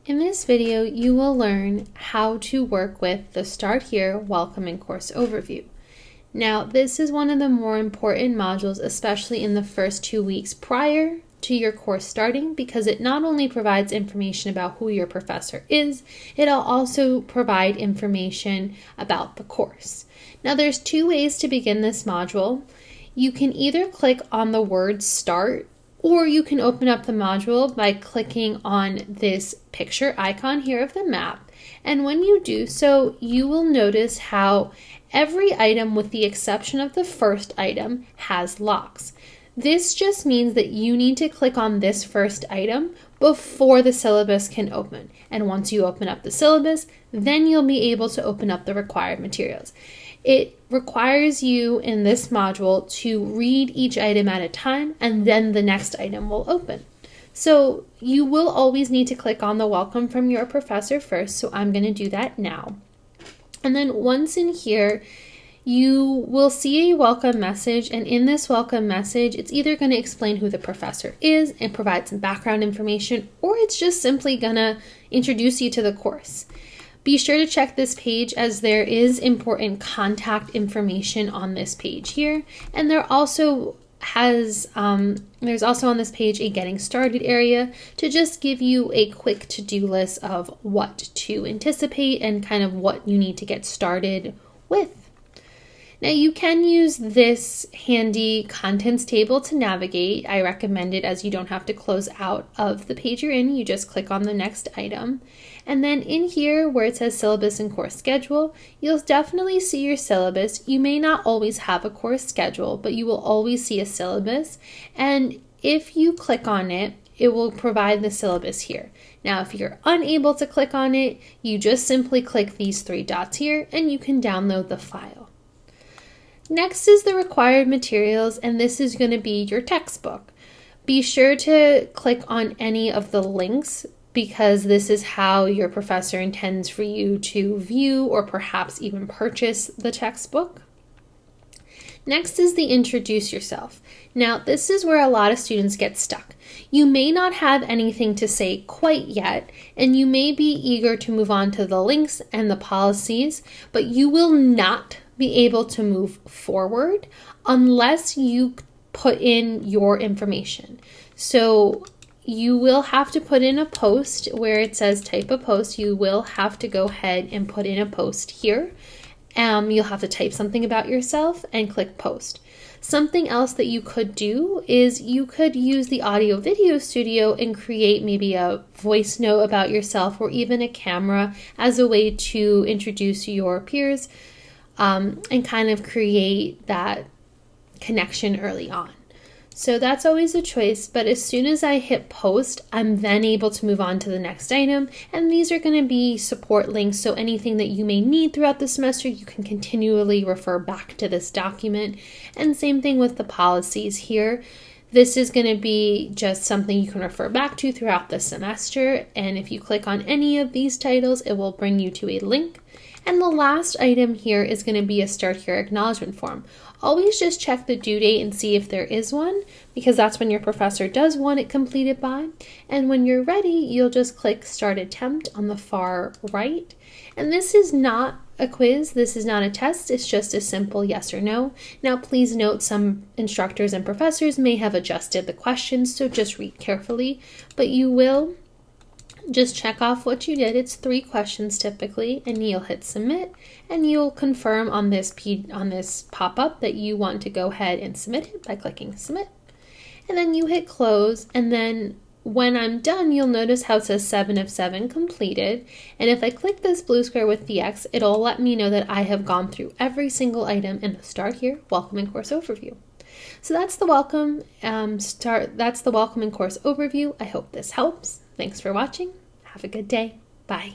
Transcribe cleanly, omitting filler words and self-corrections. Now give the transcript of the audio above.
In this video, you will learn how to work with the Start Here Welcome and Course Overview. Now, this is one of the more important modules, especially in the first 2 weeks prior to your course starting, because it not only provides information about who your professor is, it'll also provide information about the course. Now, there's 2 ways to begin this module. You can either click on the word Start, or you can open up the module by clicking on this picture icon here of the map. And when you do so, you will notice how every item, with the exception of the first item, has locks. This just means that you need to click on this first item before the syllabus can open. And once you open up the syllabus, then you'll be able to open up the required materials. It requires you in this module to read each item at a time, and then the next item will open. So you will always need to click on the welcome from your professor first, so I'm going to do that now. And then once in here, you will see a welcome message, and in this welcome message, it's either going to explain who the professor is and provide some background information, or it's just simply going to introduce you to the course. Be sure to check this page, as there is important contact information on this page here, and there's also on this page a getting started area to just give you a quick to-do list of what to anticipate and kind of what you need to get started with. Now, you can use this handy contents table to navigate. I recommend it, as you don't have to close out of the page you're in. You just click on the next item. And then in here where it says syllabus and course schedule, you'll definitely see your syllabus. You may not always have a course schedule, but you will always see a syllabus. And if you click on it, it will provide the syllabus here. Now, if you're unable to click on it, you just simply click these 3 dots here and you can download the file. Next is the required materials, and this is going to be your textbook. Be sure to click on any of the links, because this is how your professor intends for you to view or perhaps even purchase the textbook. Next is the introduce yourself. Now, this is where a lot of students get stuck. You may not have anything to say quite yet, and you may be eager to move on to the links and the policies, but you will not be able to move forward unless you put in your information. So you will have to put in a post where it says type a post. You will have to go ahead and put in a post here. You'll have to type something about yourself and click post. Something else that you could do is you could use the Audio Video Studio and create maybe a voice note about yourself, or even a camera, as a way to introduce your peers and kind of create that connection early on. So that's always a choice, but as soon as I hit post, I'm then able to move on to the next item, and these are going to be support links, so anything that you may need throughout the semester, you can continually refer back to this document. And same thing with the policies here. This is going to be just something you can refer back to throughout the semester, and if you click on any of these titles, it will bring you to a link. And the last item here is going to be a Start Here acknowledgement form. Always just check the due date and see if there is one, because that's when your professor does want it completed by. And when you're ready, you'll just click Start Attempt on the far right. And this is not a quiz, this is not a test, it's just a simple yes or no. Now, please note, some instructors and professors may have adjusted the questions, so just read carefully, but you will just check off what you did. It's 3 questions typically, and you'll hit submit, and you'll confirm on this pop-up that you want to go ahead and submit it by clicking submit. And then you hit close, and then when I'm done, you'll notice how it says 7 of 7 completed. And if I click this blue square with the X, it'll let me know that I have gone through every single item in the Start Here Welcome and Course Overview. So that's the welcome and course overview. I hope this helps. Thanks for watching. Have a good day. Bye.